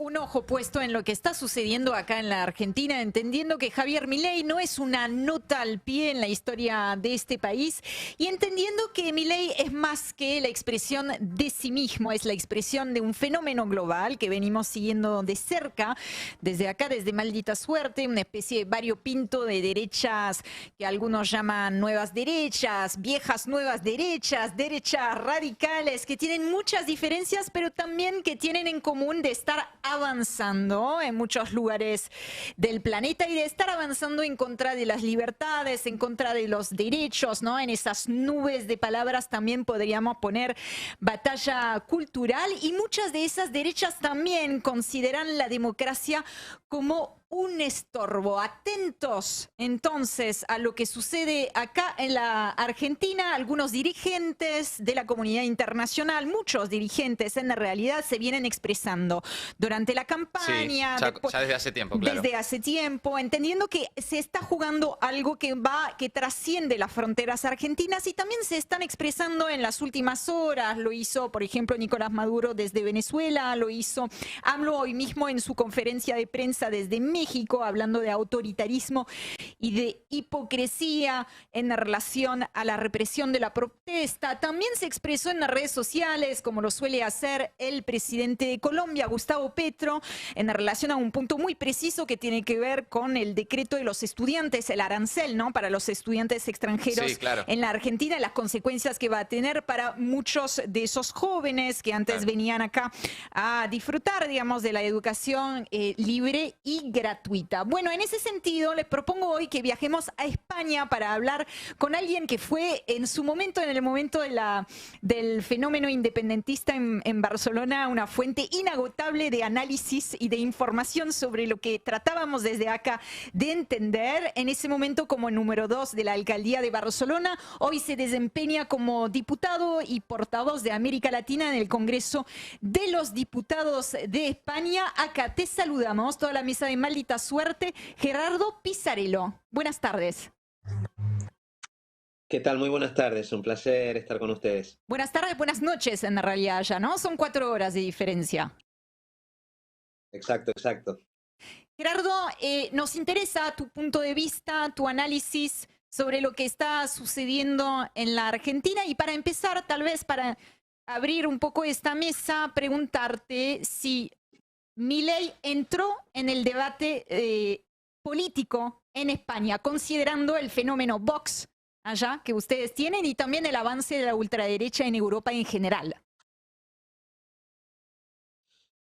un ojo puesto en lo que está sucediendo acá en la Argentina, entendiendo que Javier Milei no es una nota al pie en la historia de este país y entendiendo que Milei es más que la expresión de sí mismo, es la expresión de un fenómeno global que venimos siguiendo de cerca, desde acá, desde Maldita Suerte, una especie de variopinto de derechas que algunos llaman nuevas derechas, viejas nuevas derechas, derechas radicales, que tienen muchas diferencias, pero también que tienen en común de estar avanzando en muchos lugares del planeta y de estar avanzando en contra de las libertades, en contra de los derechos, ¿no? En esas nubes de palabras también podríamos poner batalla cultural, y muchas de esas derechas también consideran la democracia como un estorbo. Atentos entonces a lo que sucede acá en la Argentina. Algunos dirigentes de la comunidad internacional, muchos dirigentes en realidad, se vienen expresando durante la Sí, campaña, ya desde hace tiempo, claro. desde hace tiempo, entendiendo que se está jugando algo que trasciende las fronteras argentinas, y también se están expresando en las últimas horas. Lo hizo, por ejemplo, Nicolás Maduro desde Venezuela, lo hizo AMLO hoy mismo en su conferencia de prensa desde México, hablando de autoritarismo y de hipocresía en relación a la represión de la protesta. También se expresó en las redes sociales, como lo suele hacer el presidente de Colombia, Gustavo Petro, en relación a un punto muy preciso que tiene que ver con el decreto de los estudiantes, el arancel, ¿no?, para los estudiantes extranjeros, Sí, claro. en la Argentina, y las consecuencias que va a tener para muchos de esos jóvenes que antes venían acá a disfrutar, digamos, de la educación libre y gratuita. Bueno, en ese sentido, les propongo hoy que viajemos a España para hablar con alguien que fue en su momento, en el momento del fenómeno independentista en Barcelona, una fuente inagotable de análisis y de información sobre lo que tratábamos desde acá de entender. En ese momento, como número 2 de la alcaldía de Barcelona, hoy se desempeña como diputado y portavoz de América Latina en el Congreso de los Diputados de España. Acá te saludamos, toda la mesa de Maldita Suerte, Gerardo Pisarello. Buenas tardes. ¿Qué tal? Muy buenas tardes, un placer estar con ustedes. Buenas tardes, buenas noches en realidad ya, ¿no? Son 4 horas de diferencia. Exacto, exacto. Gerardo, nos interesa tu punto de vista, tu análisis sobre lo que está sucediendo en la Argentina, y para empezar, tal vez para abrir un poco esta mesa, preguntarte si Milei entró en el debate político en España, considerando el fenómeno Vox allá que ustedes tienen y también el avance de la ultraderecha en Europa en general.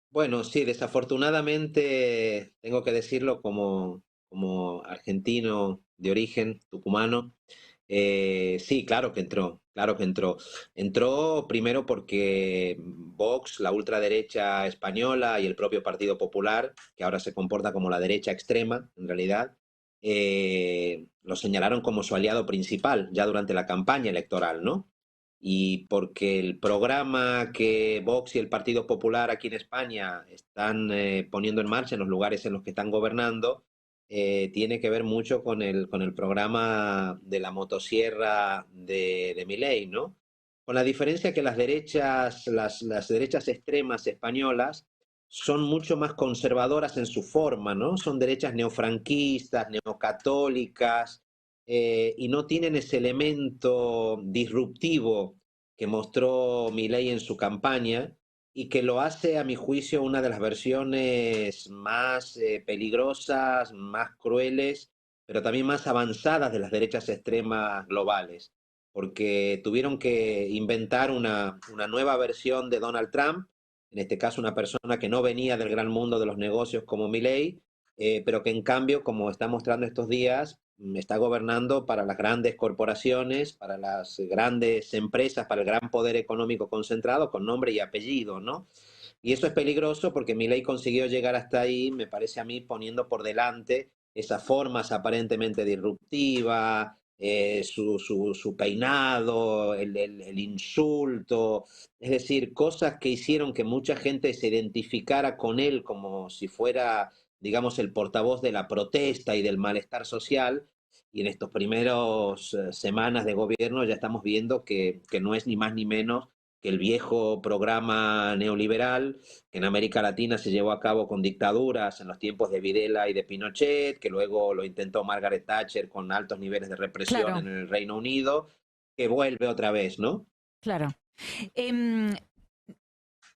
Bueno, sí, desafortunadamente tengo que decirlo como argentino de origen, tucumano. Sí, claro que entró, claro que entró. Entró primero porque Vox, la ultraderecha española, y el propio Partido Popular, que ahora se comporta como la derecha extrema, en realidad, lo señalaron como su aliado principal ya durante la campaña electoral, ¿no? Y porque el programa que Vox y el Partido Popular aquí en España están poniendo en marcha en los lugares en los que están gobernando, tiene que ver mucho con el programa de la motosierra de Milei, ¿no? Con la diferencia que las derechas, las derechas extremas españolas son mucho más conservadoras en su forma, ¿no? Son derechas neofranquistas, neocatólicas, y no tienen ese elemento disruptivo que mostró Milei en su campaña, y que lo hace, a mi juicio, una de las versiones más peligrosas, más crueles, pero también más avanzadas de las derechas extremas globales, porque tuvieron que inventar una nueva versión de Donald Trump, en este caso una persona que no venía del gran mundo de los negocios como Milei, pero que en cambio, como está mostrando estos días, está gobernando para las grandes corporaciones, para las grandes empresas, para el gran poder económico concentrado con nombre y apellido, ¿no? Y eso es peligroso porque Milei consiguió llegar hasta ahí, me parece a mí, poniendo por delante esas formas aparentemente disruptivas, su peinado, el insulto, es decir, cosas que hicieron que mucha gente se identificara con él como si fuera, digamos, el portavoz de la protesta y del malestar social. Y en estos primeros semanas de gobierno ya estamos viendo que no es ni más ni menos que el viejo programa neoliberal que en América Latina se llevó a cabo con dictaduras en los tiempos de Videla y de Pinochet, que luego lo intentó Margaret Thatcher con altos niveles de represión Claro, en el Reino Unido, que vuelve otra vez, ¿no? claro. Em,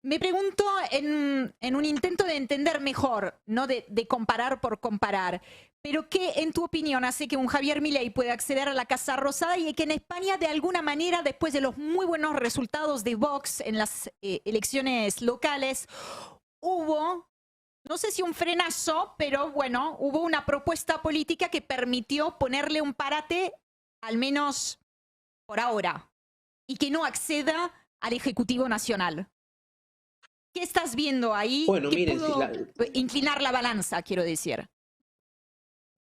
Me pregunto en un intento de entender mejor, no de comparar por comparar, pero ¿qué, en tu opinión, hace que un Javier Milei pueda acceder a la Casa Rosada y que en España, de alguna manera, después de los muy buenos resultados de Vox en las elecciones locales, hubo, no sé si un frenazo, pero bueno, hubo una propuesta política que permitió ponerle un parate, al menos por ahora, y que no acceda al Ejecutivo Nacional? ¿Qué estás viendo ahí Bueno, que miren, pudo inclinar la balanza, quiero decir?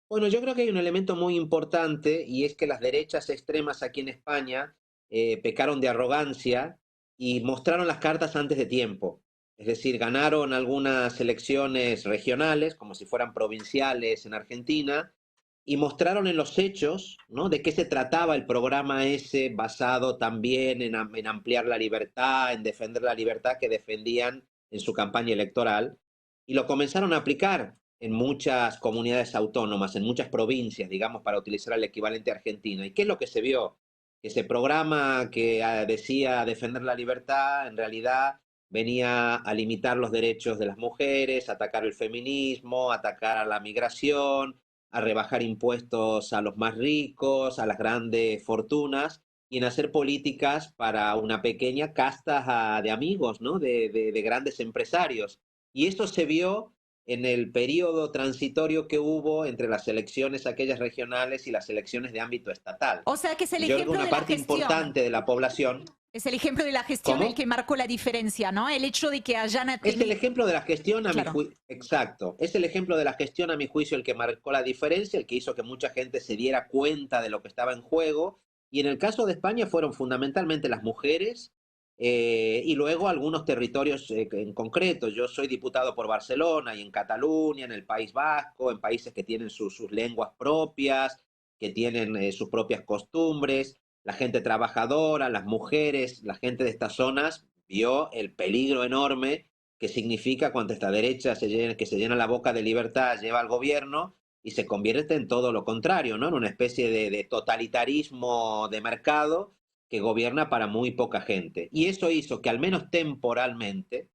bueno, yo creo que hay un elemento muy importante y es que las derechas extremas aquí en España pecaron de arrogancia y mostraron las cartas antes de tiempo. Es decir, ganaron algunas elecciones regionales, como si fueran provinciales en Argentina, y mostraron en los hechos, ¿no?, de qué se trataba el programa ese basado también en ampliar la libertad, en defender la libertad que defendían en su campaña electoral, y lo comenzaron a aplicar en muchas comunidades autónomas, en muchas provincias, digamos, para utilizar el equivalente a Argentina. ¿Y qué es lo que se vio? Que ese programa que decía defender la libertad, en realidad venía a limitar los derechos de las mujeres, a atacar el feminismo, a atacar a la migración, a rebajar impuestos a los más ricos, a las grandes fortunas, y en hacer políticas para una pequeña casta de amigos, ¿no? De grandes empresarios. Y esto se vio en el periodo transitorio que hubo entre las elecciones aquellas regionales y las elecciones de ámbito estatal. O sea, que es el Y yo creo que ejemplo una de la parte gestión. importante de la población, Es el ejemplo de la gestión el ¿cómo? que marcó la diferencia, ¿no? El hecho de que hayan Es el tenido... ejemplo de la gestión a mi Claro. juicio, exacto, es el ejemplo de la gestión a mi juicio el que marcó la diferencia, el que hizo que mucha gente se diera cuenta de lo que estaba en juego, y en el caso de España fueron fundamentalmente las mujeres y luego algunos territorios en concreto. Yo soy diputado por Barcelona y en Cataluña, en el País Vasco, en países que tienen sus lenguas propias, que tienen sus propias costumbres. La gente trabajadora, las mujeres, la gente de estas zonas vio el peligro enorme que significa cuando esta derecha que se llena la boca de libertad, lleva al gobierno y se convierte en todo lo contrario, ¿no? En una especie de totalitarismo de mercado que gobierna para muy poca gente. Y eso hizo que al menos temporalmente,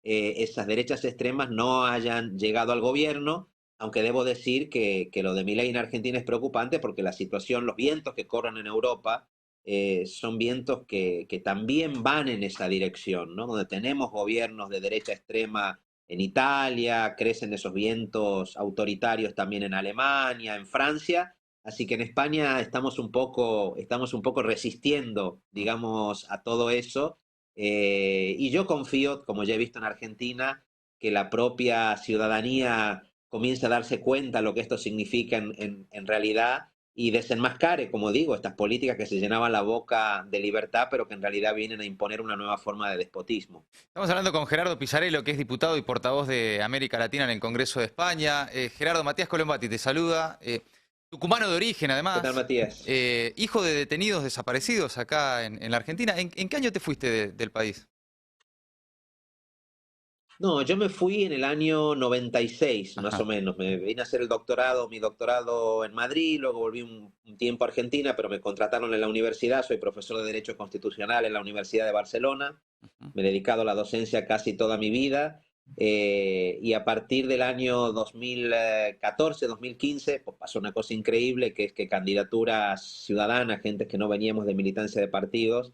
esas derechas extremas no hayan llegado al gobierno, aunque debo decir que lo de Milei en Argentina es preocupante porque la situación, los vientos que corren en Europa, son vientos que también van en esa dirección, ¿no? Donde tenemos gobiernos de derecha extrema en Italia, crecen esos vientos autoritarios también en Alemania, en Francia, así que en España estamos un poco resistiendo, digamos, a todo eso, y yo confío, como ya he visto en Argentina, que la propia ciudadanía comience a darse cuenta de lo que esto significa en realidad y desenmascare, como digo, estas políticas que se llenaban la boca de libertad, pero que en realidad vienen a imponer una nueva forma de despotismo. Estamos hablando con Gerardo Pisarello, que es diputado y portavoz de América Latina en el Congreso de España. Gerardo, Matías Colombati te saluda. Tucumano de origen, ¿Qué tal, además. Matías? Hijo de detenidos desaparecidos acá en la Argentina. ¿En qué año te fuiste del país? No, yo me fui en el año 96, más o Ajá. menos. Me vine a hacer mi doctorado en Madrid, luego volví un tiempo a Argentina, pero me contrataron en la universidad. Soy profesor de Derecho Constitucional en la Universidad de Barcelona. Ujú. Me he dedicado a la docencia casi toda mi vida. Y a partir del año 2014, 2015, pues pasó una cosa increíble, que es que candidaturas ciudadanas, gente que no veníamos de militancia de partidos,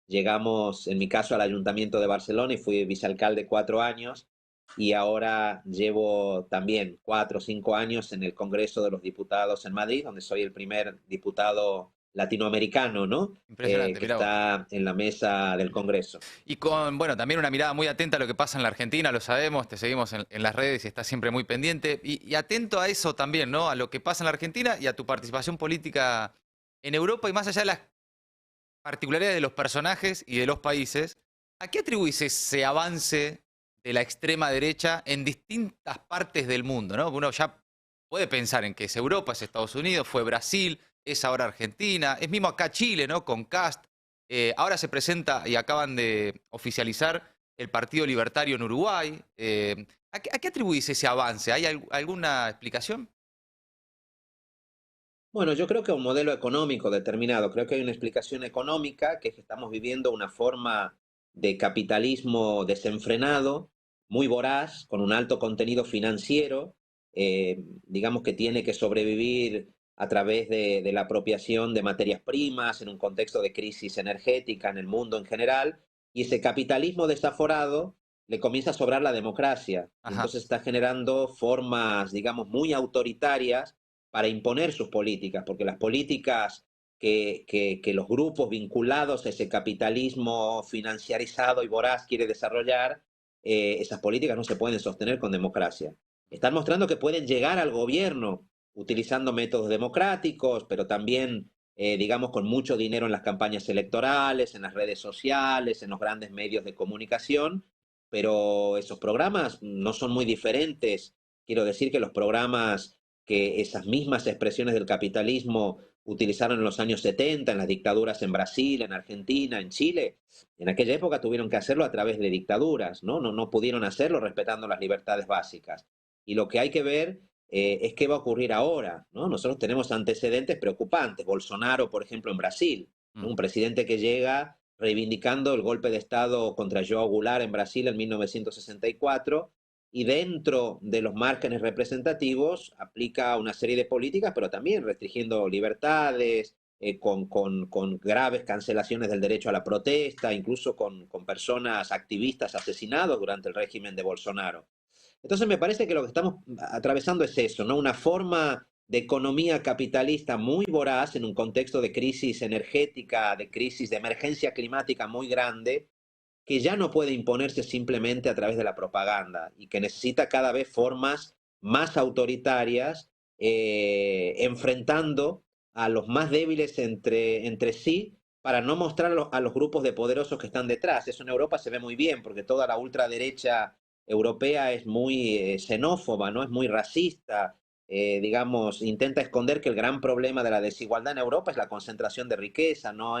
llegamos, en mi caso, al Ayuntamiento de Barcelona y fui vicealcalde 4 años y ahora llevo también 4 o 5 años en el Congreso de los Diputados en Madrid, donde soy el primer diputado latinoamericano, ¿no? Impresionante, Que mirá vos. está en la mesa del Congreso. Y con, bueno, también una mirada muy atenta a lo que pasa en la Argentina, lo sabemos, te seguimos en las redes y estás siempre muy pendiente. Y atento a eso también, ¿no? A lo que pasa en la Argentina y a tu participación política en Europa y más allá de las particularidades de los personajes y de los países, ¿a qué atribuís ese avance de la extrema derecha en distintas partes del mundo, ¿no? Uno ya puede pensar en que es Europa, es Estados Unidos, fue Brasil, es ahora Argentina, es mismo acá Chile, ¿no? Con Cast. Ahora se presenta y acaban de oficializar el Partido Libertario en Uruguay. ¿A qué atribuís ese avance? ¿Hay alguna explicación? Bueno, yo creo que un modelo económico determinado, creo que hay una explicación económica, que es que estamos viviendo una forma de capitalismo desenfrenado, muy voraz, con un alto contenido financiero, digamos que tiene que sobrevivir a través de la apropiación de materias primas en un contexto de crisis energética en el mundo en general, y ese capitalismo desaforado le comienza a sobrar la democracia, y Ajá. entonces está generando formas, digamos, muy autoritarias para imponer sus políticas, porque las políticas que los grupos vinculados a ese capitalismo financiarizado y voraz quiere desarrollar, esas políticas no se pueden sostener con democracia. Están mostrando que pueden llegar al gobierno utilizando métodos democráticos, pero también, digamos, con mucho dinero en las campañas electorales, en las redes sociales, en los grandes medios de comunicación, pero esos programas no son muy diferentes. Quiero decir que los programas que esas mismas expresiones del capitalismo utilizaron en los años 70, en las dictaduras en Brasil, en Argentina, en Chile, en aquella época tuvieron que hacerlo a través de dictaduras, ¿no? No pudieron hacerlo respetando las libertades básicas. Y lo que hay que ver es qué va a ocurrir ahora, ¿no? Nosotros tenemos antecedentes preocupantes. Bolsonaro, por ejemplo, en Brasil, ¿no? Mm. Un presidente que llega reivindicando el golpe de Estado contra João Goulart en Brasil en 1964, y dentro de los márgenes representativos aplica una serie de políticas, pero también restringiendo libertades, con graves cancelaciones del derecho a la protesta, incluso con personas activistas asesinados durante el régimen de Bolsonaro. Entonces me parece que lo que estamos atravesando es eso, ¿no? Una forma de economía capitalista muy voraz en un contexto de crisis energética, de crisis de emergencia climática muy grande, que ya no puede imponerse simplemente a través de la propaganda y que necesita cada vez formas más autoritarias, enfrentando a los más débiles entre sí para no mostrar a los grupos de poderosos que están detrás. Eso en Europa se ve muy bien, porque toda la ultraderecha europea es muy xenófoba, ¿no? Es muy racista. Digamos, intenta esconder que el gran problema de la desigualdad en Europa es la concentración de riqueza, no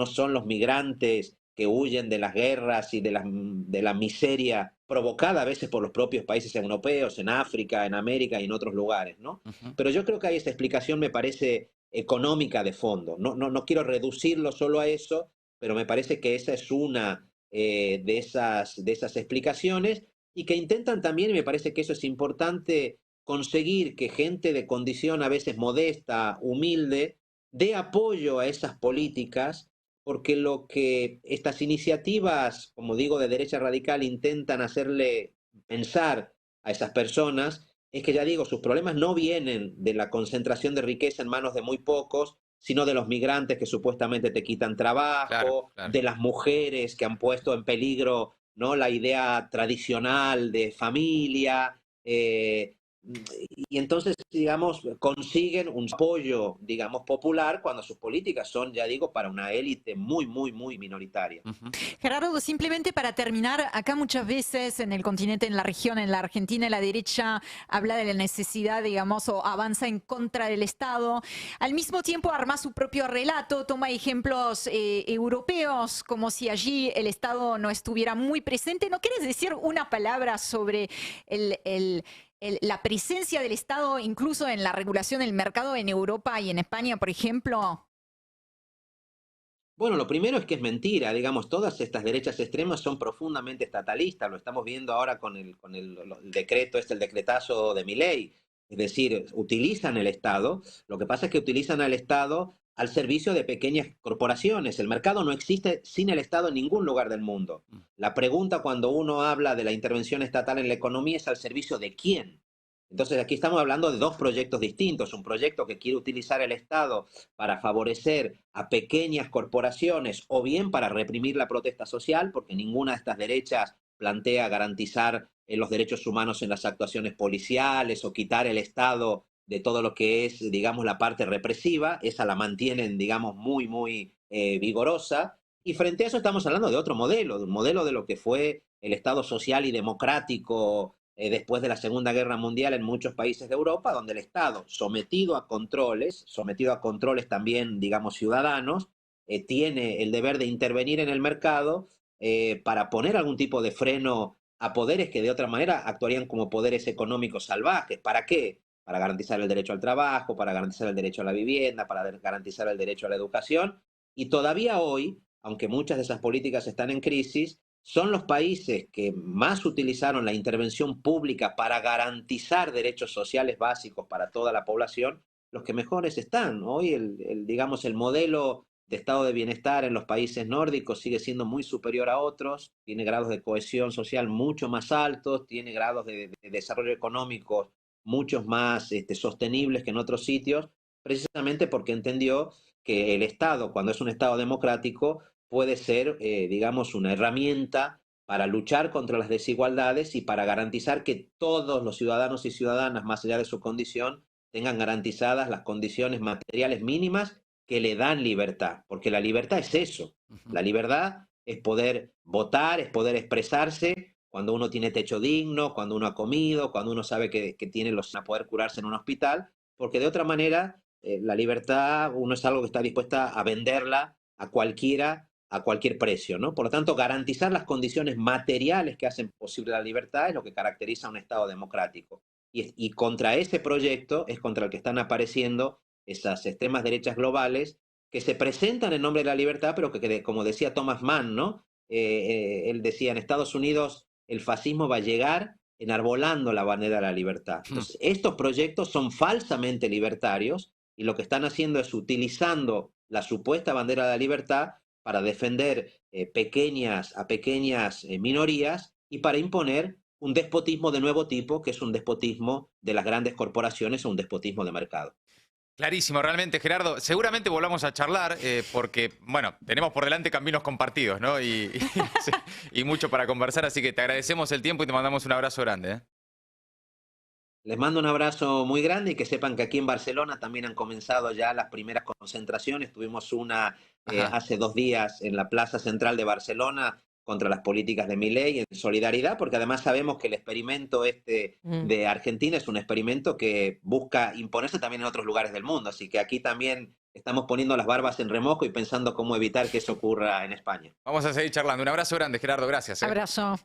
son los migrantes que huyen de las guerras y de la miseria provocada a veces por los propios países europeos, en África, en América y en otros lugares, ¿no? Ujú. Pero yo creo que hay esta explicación, me parece, económica de fondo. No quiero reducirlo solo a eso, pero me parece que esa es una de esas explicaciones, y que intentan también, y me parece que eso es importante, conseguir que gente de condición a veces modesta, humilde, dé apoyo a esas políticas, porque lo que estas iniciativas, como digo, de derecha radical intentan hacerle pensar a esas personas es que, ya digo, sus problemas no vienen de la concentración de riqueza en manos de muy pocos, sino de los migrantes que supuestamente te quitan Claro, trabajo, claro. de las mujeres que han puesto en peligro, ¿no?, la idea tradicional de familia, y entonces, digamos, consiguen un apoyo, digamos, popular cuando sus políticas son, ya digo, para una élite muy minoritaria. Ujú. Gerardo, simplemente para terminar, acá muchas veces en el continente, en la región, en la Argentina, la derecha habla de la necesidad, digamos, o avanza en contra del Estado. Al mismo tiempo arma su propio relato, toma ejemplos europeos, como si allí el Estado no estuviera muy presente. ¿No quieres decir una palabra sobre la presencia del Estado incluso en la regulación del mercado en Europa y en España, por ejemplo? Bueno, lo primero es que es mentira, digamos, todas estas derechas extremas son profundamente estatalistas, lo estamos viendo ahora el decreto, el decretazo de Milei, es decir, utilizan el Estado, lo que pasa es que utilizan al Estado al servicio de pequeñas corporaciones, el mercado no existe sin el Estado en ningún lugar del mundo. Mm. La pregunta cuando uno habla de la intervención estatal en la economía es al servicio de quién. Entonces aquí estamos hablando de dos proyectos distintos, un proyecto que quiere utilizar el Estado para favorecer a pequeñas corporaciones o bien para reprimir la protesta social, porque ninguna de estas derechas plantea garantizar los derechos humanos en las actuaciones policiales o quitar el Estado de todo lo que es, digamos, la parte represiva. Esa la mantienen, digamos, muy vigorosa. Y frente a eso estamos hablando de un modelo de lo que fue el Estado social y democrático después de la Segunda Guerra Mundial en muchos países de Europa, donde el Estado, sometido a controles también, digamos, ciudadanos, tiene el deber de intervenir en el mercado para poner algún tipo de freno a poderes que de otra manera actuarían como poderes económicos salvajes. ¿Para qué? Para garantizar el derecho al trabajo, para garantizar el derecho a la vivienda, para garantizar el derecho a la educación. Y todavía hoy, aunque muchas de esas políticas están en crisis, son los países que más utilizaron la intervención pública para garantizar derechos sociales básicos para toda la población, los que mejores están. Hoy, digamos, el modelo de estado de bienestar en los países nórdicos sigue siendo muy superior a otros, tiene grados de cohesión social mucho más altos, tiene grados de desarrollo económico muchos más sostenibles que en otros sitios, precisamente porque entendió que el Estado, cuando es un Estado democrático, puede ser, digamos, una herramienta para luchar contra las desigualdades y para garantizar que todos los ciudadanos y ciudadanas, más allá de su condición, tengan garantizadas las condiciones materiales mínimas que le dan libertad, porque la libertad es eso. La libertad es poder votar, es poder expresarse cuando uno tiene techo digno, cuando uno ha comido, cuando uno sabe que tiene a poder curarse en un hospital, porque de otra manera la libertad uno es algo que está dispuesta a venderla a cualquier precio, ¿no? Por lo tanto, garantizar las condiciones materiales que hacen posible la libertad es lo que caracteriza a un Estado democrático. Y contra ese proyecto es contra el que están apareciendo esas extremas derechas globales que se presentan en nombre de la libertad, pero que como decía Thomas Mann, ¿no? Él decía, en Estados Unidos el fascismo va a llegar enarbolando la bandera de la libertad. Entonces, estos proyectos son falsamente libertarios y lo que están haciendo es utilizando la supuesta bandera de la libertad para defender pequeñas minorías y para imponer un despotismo de nuevo tipo, que es un despotismo de las grandes corporaciones o un despotismo de mercado. Clarísimo, realmente, Gerardo. Seguramente volvamos a charlar porque, bueno, tenemos por delante caminos compartidos, ¿no? Y mucho para conversar, así que te agradecemos el tiempo y te mandamos un abrazo grande, ¿eh? Les mando un abrazo muy grande y que sepan que aquí en Barcelona también han comenzado ya las primeras concentraciones. Tuvimos una hace 2 días en la Plaza Central de Barcelona contra las políticas de Milei en solidaridad, porque además sabemos que el experimento de Argentina es un experimento que busca imponerse también en otros lugares del mundo. Así que aquí también estamos poniendo las barbas en remojo y pensando cómo evitar que eso ocurra en España. Vamos a seguir charlando. Un abrazo grande, Gerardo. Gracias. Abrazo.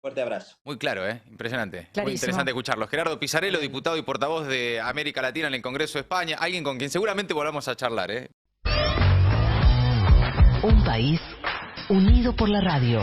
Fuerte abrazo. Muy claro, impresionante. Clarísimo. Muy interesante escucharlo. Gerardo Pisarello, diputado y portavoz de América Latina en el Congreso de España. Alguien con quien seguramente volvamos a charlar, ¿eh? Un país unido por la radio.